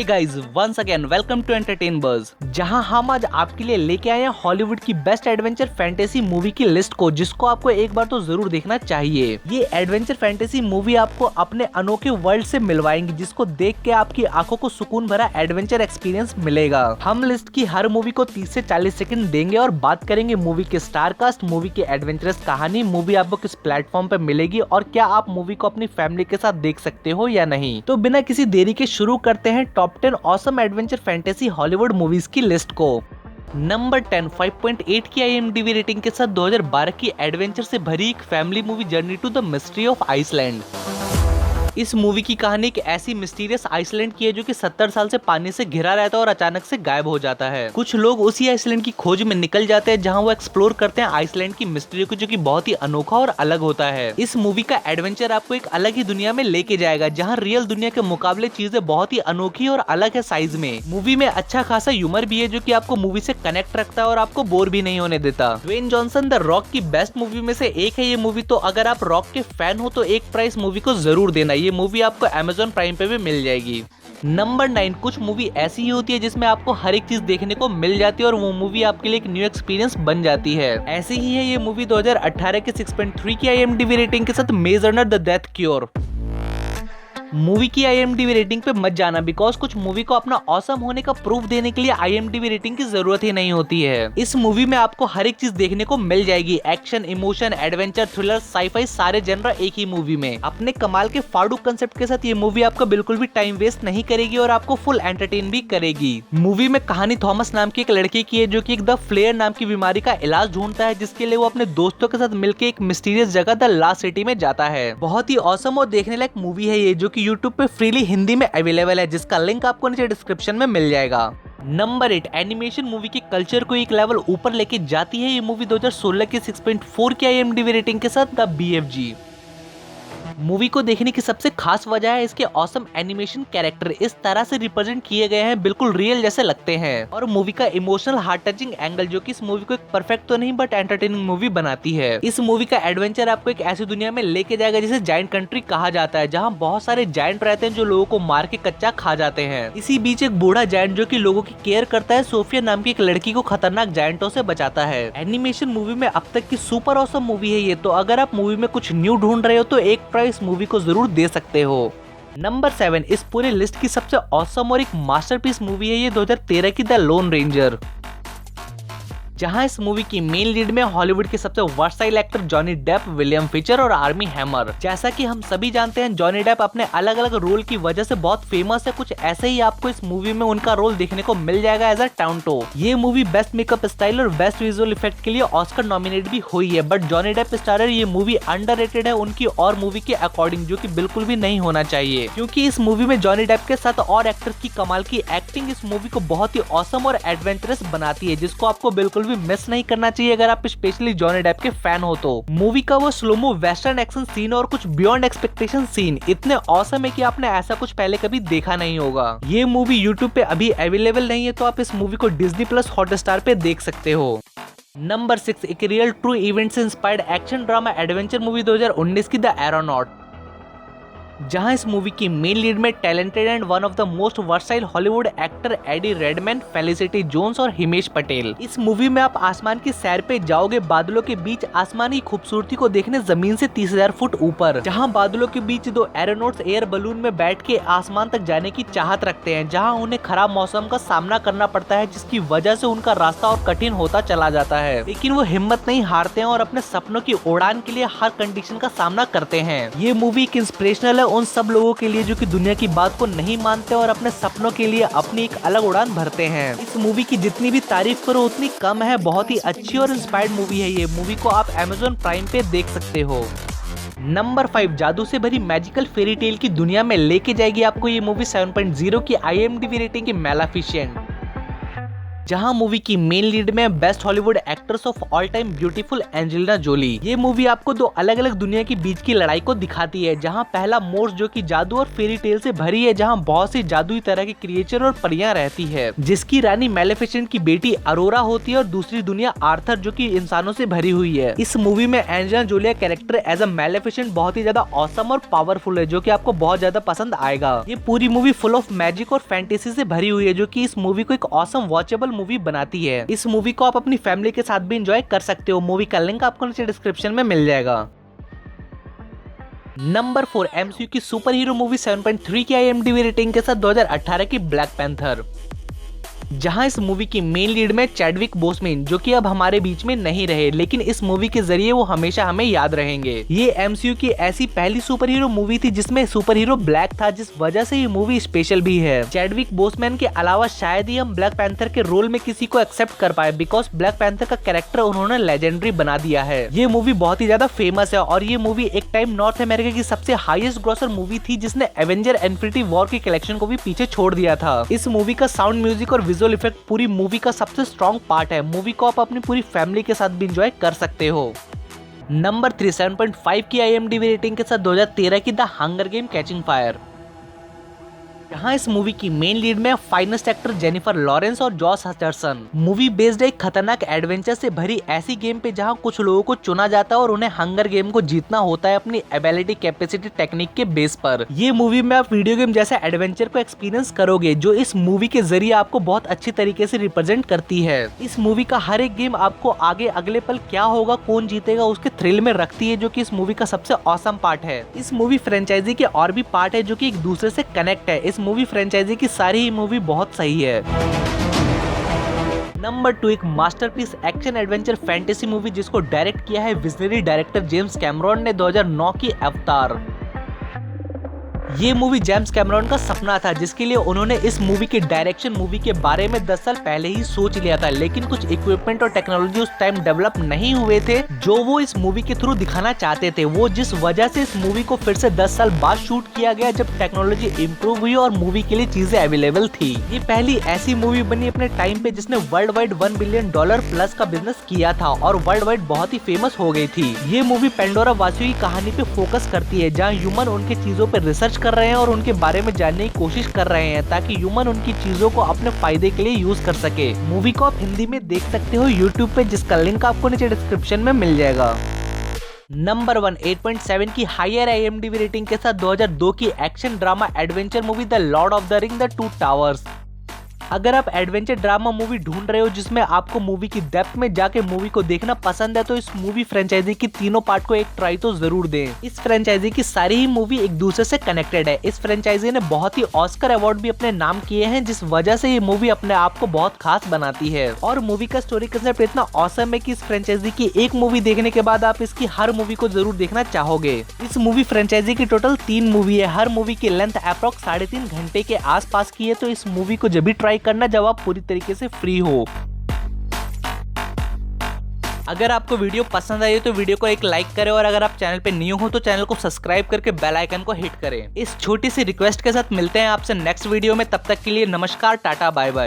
Guys once again welcome to Entertain Buzz, जहां हम आज आपके लिए लेके आए हैं हॉलीवुड की बेस्ट एडवेंचर फैंटेसी मूवी की लिस्ट को, जिसको आपको एक बार तो जरूर देखना चाहिए। ये एडवेंचर फैंटेसी मूवी आपको अपने अनोखे वर्ल्ड से मिलवाएंगी, जिसको देख के आपकी आंखों को सुकून भरा एडवेंचर एक्सपीरियंस मिलेगा। हम लिस्ट की हर मूवी को 30 से 40 सेकंड देंगे और बात करेंगे मूवी के स्टार कास्ट, मूवी की एडवेंचरस कहानी, मूवी आपको किस प्लेटफॉर्म पे मिलेगी और क्या आप मूवी को अपनी फैमिली के साथ देख सकते हो या नहीं। तो बिना किसी देरी के शुरू करते हैं top 10 awesome adventure fantasy Hollywood movies की लिस्ट को। नंबर 10 5.8 की IMDb रेटिंग के साथ 2012 की एडवेंचर से भरी एक family movie journey to the mystery of Iceland. इस मूवी की कहानी एक ऐसी मिस्टीरियस आइसलैंड की है जो कि 70 साल से पानी से घिरा रहता है और अचानक से गायब हो जाता है। कुछ लोग उसी आइसलैंड की खोज में निकल जाते हैं, जहां वो एक्सप्लोर करते हैं आइसलैंड की मिस्ट्री को, जो कि बहुत ही अनोखा और अलग होता है। इस मूवी का एडवेंचर आपको एक अलग ही दुनिया में लेके जाएगा, जहाँ रियल दुनिया के मुकाबले चीजें बहुत ही अनोखी और अलग है साइज में। मूवी में अच्छा खासा ह्यूमर भी है, जो कि आपको मूवी से कनेक्ट रखता है और आपको बोर भी नहीं होने देता। ड्वेन जॉनसन द रॉक की बेस्ट मूवी में से एक है ये मूवी, तो अगर आप रॉक के फैन हो तो एक प्राइस मूवी को जरूर देना। ये मूवी आपको Amazon प्राइम पे भी मिल जाएगी। नंबर 9 कुछ मूवी ऐसी ही होती है जिसमें आपको हर एक चीज देखने को मिल जाती है और वो मूवी आपके लिए एक न्यू एक्सपीरियंस बन जाती है। ऐसी ही है ये मूवी 2018 के 6.3 की IMDb रेटिंग के साथ मेज runner the death cure. Movie की IMDb रेटिंग पे मत जाना, बिकॉज कुछ मूवी को अपना ऑसम होने का प्रूफ देने के लिए IMDb रेटिंग की जरूरत ही नहीं होती है। इस मूवी में आपको हर एक चीज देखने को मिल जाएगी, action, emotion, adventure, thriller, scifi, सारे जनर एक ही मूवी में। अपने कमाल के फाड़ू कंसेप्ट के साथ ये मूवी आपका बिल्कुल भी टाइम वेस्ट नहीं करेगी और आपको फुल एंटरटेन भी करेगी। मूवी में कहानी थॉमस नाम की एक लड़के की है, जो कि एक द फ्लेयर नाम की बीमारी का इलाज ढूंढता है, जिसके लिए वो अपने दोस्तों के साथ मिलकर एक मिस्टीरियस जगह द लास्ट सिटी में जाता है। बहुत ही ऑसम और देखने लायक मूवी है ये, जो कि यूट्यूब पे फ्रीली हिंदी में अवेलेबल है, जिसका लिंक आपको नीचे डिस्क्रिप्शन में मिल जाएगा। नंबर 8 एनिमेशन मूवी के कल्चर को एक लेवल ऊपर लेके जाती है ये मूवी 2016 की 6.4 की IMDb रेटिंग के साथ द BFG। मूवी को देखने की सबसे खास वजह है इसके ऑसम एनिमेशन कैरेक्टर इस तरह से रिप्रेजेंट किए गए हैं, बिल्कुल रियल जैसे लगते हैं, और मूवी का इमोशनल हार्ट टचिंग एंगल, जो कि इस मूवी को एक परफेक्ट तो नहीं बट एंटरटेनिंग मूवी बनाती है। इस मूवी का एडवेंचर आपको एक ऐसी दुनिया में लेके जाएगा जिसे जायंट कंट्री कहा जाता है, जहाँ बहुत सारे जायंट रहते हैं जो लोगों को मार के कच्चा खा जाते हैं। इसी बीच एक बूढ़ा जायंट जो कि लोगों की केयर करता है, सोफिया नाम की एक लड़की को खतरनाक जायंटों से बचाता है। एनिमेशन मूवी में अब तक की सुपर ऑसम मूवी है ये, तो अगर आप मूवी में कुछ न्यू ढूंढ रहे हो तो एक इस मूवी को जरूर दे सकते हो। नंबर 7 इस पूरे लिस्ट की सबसे ऑसम और एक मास्टरपीस मूवी है ये 2013 की द लोन रेंजर, जहां इस मूवी की मेन लीड में हॉलीवुड के सबसे versatile actor Johnny Depp, William Fichtner और आर्मी हैमर। जैसा कि हम सभी जानते हैं, जॉनी डेप अपने अलग अलग रोल की वजह से बहुत फेमस है। कुछ ऐसे ही आपको इस मूवी में उनका रोल देखने को मिल जाएगा एज अ टाउनटो। ये मूवी बेस्ट मेकअप स्टाइल और बेस्ट विजुअल इफेक्ट के लिए ऑस्कर नॉमिनेट भी हुई है, बट जॉनी डेप स्टारर ये मूवी अंडररेटेड है उनकी और मूवी के अकॉर्डिंग, जो कि बिल्कुल भी नहीं होना चाहिए, क्योंकि इस मूवी में जॉनी डेप के साथ और एक्टर की कमाल की एक्टिंग इस मूवी को बहुत ही ऑसम और एडवेंचरस बनाती है, जिसको आपको बिल्कुल भी मिस नहीं करना चाहिए अगर आप स्पेशली जॉनी डेप के फैन हो तो। मूवी का वो स्लोमो वेस्टर्न एक्शन सीन और कुछ बियॉन्ड एक्सपेक्टेशन सीन इतने ऑसम है कि आपने ऐसा कुछ पहले कभी देखा नहीं होगा। ये मूवी यूट्यूब पे अभी अवेलेबल नहीं है, तो आप इस मूवी को डिज्नी प्लस हॉटस्टार पे देख सकते हो। नंबर 6 एक रियल ट्रू इवेंट से inspired action drama adventure movie 2019 की द एरोनॉट, जहां इस मूवी की मेन लीड में talented and one of the most versatile Hollywood actor Eddie Redmayne, Felicity Jones और हिमेश पटेल। इस मूवी में आप आसमान की सैर पे जाओगे, बादलों के बीच आसमानी खूबसूरती को देखने जमीन से 30,000 फुट ऊपर, जहां बादलों के बीच दो एरोनॉट्स एयर बलून में बैठ के आसमान तक जाने की चाहत रखते हैं, जहां उन्हें खराब मौसम का सामना करना पड़ता है, जिसकी वजह से उनका रास्ता और कठिन होता चला जाता है, लेकिन वो हिम्मत नहीं हारते हैं और अपने सपनों की उड़ान के लिए हर कंडीशन का सामना करते हैं। ये मूवी एक इंस्पिरेशनल है उन सब लोगों के लिए जो कि दुनिया की बात को नहीं मानते और अपने सपनों के लिए अपनी एक अलग उड़ान भरते हैं। इस मूवी की जितनी भी तारीफ करो उतनी कम है, बहुत ही अच्छी और इंस्पायर्ड मूवी है ये। मूवी को आप Amazon प्राइम पे देख सकते हो। नंबर 5 जादू से भरी मैजिकल फेरी टेल की दुनिया में लेके जाएगी आपको ये मूवी 7.0 की IMDb रेटिंग की मैलेफिसेंट। जहां मूवी की मेन लीड में best Hollywood actress of all time beautiful Angelina Jolie. ये मूवी आपको दो अलग अलग दुनिया के बीच की लड़ाई को दिखाती है, जहां पहला मोर्स जो कि जादू और फेरी टेल से भरी है, जहां बहुत सी जादुई तरह के क्रिएचर और परियां रहती है, जिसकी रानी मैलेफिसेंट की बेटी अरोरा होती है, और दूसरी दुनिया आर्थर जो कि इंसानों से भरी हुई है। इस मूवी में एंजेलिना जोली का कैरेक्टर एज अ मैलेफिसेंट बहुत ही ज्यादा ऑसम और पावरफुल है, जो कि आपको बहुत ज्यादा पसंद आएगा। ये पूरी मूवी फुल ऑफ मैजिक और फैंटेसी से भरी हुई है, जो कि इस मूवी को एक ऑसम वॉचेबल मूवी बनाती है। इस मूवी को आप अपनी फैमिली के साथ भी एंजॉय कर सकते हो। मूवी का लिंक आपको नीचे डिस्क्रिप्शन में मिल जाएगा। नंबर 4 एमसीयू की सुपर हीरो मूवी 7.3 की IMDb रेटिंग के साथ 2018 की ब्लैक पैंथर, जहां इस मूवी की मेन लीड में चैडविक बोसमैन जो कि अब हमारे बीच में नहीं रहे, लेकिन इस मूवी के जरिए वो हमेशा हमें याद रहेंगे। ये एमसीयू की ऐसी पहली सुपर हीरो मूवी थी जिसमें सुपर हीरो ब्लैक था, जिस वजह से ये मूवी स्पेशल भी है। चैडविक बोसमैन के अलावा शायद ही हम ब्लैक पैंथर के रोल में किसी को एक्सेप्ट कर पाए, बिकॉज ब्लैक पैंथर का कैरेक्टर उन्होंने लेजेंडरी बना दिया है। ये मूवी बहुत ही ज्यादा फेमस है और ये मूवी एक टाइम नॉर्थ अमेरिका की सबसे हाईएस्ट ग्रॉसर मूवी थी, जिसने एवेंजर इन्फिनिटी वॉर की कलेक्शन को भी पीछे छोड़ दिया था। इस मूवी का साउंड, म्यूजिक और विजुअल इफेक्ट पूरी मूवी का सबसे स्ट्रॉन्ग पार्ट है। मूवी को आप अपनी पूरी फैमिली के साथ भी एंजॉय कर सकते हो। नंबर 3 7.5 की IMDb रेटिंग के साथ 2013 की the hunger game catching fire, जहां इस मूवी की मेन लीड में फाइनेस्ट एक्टर जेनिफर लॉरेंस और जॉस हचरसन। मूवी बेस्ड एक खतरनाक एडवेंचर से भरी ऐसी गेम पे जहां कुछ लोगों को चुना जाता है और उन्हें हंगर गेम को जीतना होता है अपनी एबिलिटी, कैपेसिटी, टेक्निक के बेस पर। ये मूवी में आप वीडियो गेम जैसे एडवेंचर को एक्सपीरियंस करोगे, जो इस मूवी के जरिए आपको बहुत अच्छी तरीके से रिप्रेजेंट करती है। इस मूवी का हर एक गेम आपको आगे अगले पल क्या होगा, कौन जीतेगा, उसके थ्रिल में रखती है, जो कि इस मूवी का सबसे ऑसम पार्ट है। इस मूवी फ्रेंचाइजी के और भी पार्ट है जो कि एक दूसरे से कनेक्ट है। इस मूवी फ्रेंचाइजी की सारी ही मूवी बहुत सही है। नंबर 2 एक masterpiece action adventure fantasy movie जिसको डायरेक्ट किया है विजनरी डायरेक्टर जेम्स कैमरॉन ने 2009 की अवतार। ये मूवी जेम्स कैमरॉन का सपना था, जिसके लिए उन्होंने इस मूवी के डायरेक्शन मूवी के बारे में 10 साल पहले ही सोच लिया था, लेकिन कुछ इक्विपमेंट और टेक्नोलॉजी उस टाइम डेवलप नहीं हुए थे जो वो इस मूवी के थ्रू दिखाना चाहते थे। वो जिस वजह से इस मूवी को फिर से 10 साल बाद शूट किया गया, जब टेक्नोलॉजी इम्प्रूव हुई और मूवी के लिए चीजें अवेलेबल थी। ये पहली ऐसी मूवी बनी अपने टाइम पे जिसने वर्ल्ड वाइड $1 बिलियन प्लस का बिजनेस किया था और वर्ल्ड वाइड बहुत ही फेमस हो गई थी। ये मूवी पेंडोरा वासियों की कहानी पे फोकस करती है, जहाँ ह्यूमन उनके चीजों पे रिसर्च कर रहे हैं और उनके बारे में जानने की कोशिश कर रहे हैं, ताकि ह्यूमन उनकी चीजों को अपने फायदे के लिए यूज कर सके। मूवी को आप हिंदी में देख सकते हो YouTube पे, जिसका लिंक आपको नीचे डिस्क्रिप्शन में मिल जाएगा। नंबर 1 8.7 की हायर IMDb रेटिंग के साथ 2002 की action drama adventure movie the Lord of the ring the two towers. अगर आप एडवेंचर ड्रामा मूवी ढूंढ रहे हो जिसमें आपको मूवी की डेप्थ में जाके मूवी को देखना पसंद है, तो इस मूवी फ्रेंचाइजी की तीनों पार्ट को एक ट्राई तो जरूर दें। इस फ्रेंचाइजी की सारी ही मूवी एक दूसरे से कनेक्टेड है। इस फ्रेंचाइजी ने बहुत ही ऑस्कर अवार्ड भी अपने नाम किए हैं, जिस वजह से ये मूवी अपने आप को बहुत खास बनाती है। और मूवी का स्टोरी कंसेप्ट इतना ऑसम है कि इस फ्रेंचाइजी की एक मूवी देखने के बाद आप इसकी हर मूवी को जरूर देखना चाहोगे। इस मूवी फ्रेंचाइजी की टोटल 3 मूवी है। हर मूवी की लेंथ अप्रॉक्स 3.5 घंटे के आसपास की है, तो इस मूवी को जब भी ट्राई करना जब आप पूरी तरीके से फ्री हो। अगर आपको वीडियो पसंद आई तो वीडियो को एक लाइक करें, और अगर आप चैनल पे न्यू हो तो चैनल को सब्सक्राइब करके बेल आइकन को हिट करें। इस छोटी सी रिक्वेस्ट के साथ मिलते हैं आपसे नेक्स्ट वीडियो में। तब तक के लिए नमस्कार, टाटा, बाय बाय।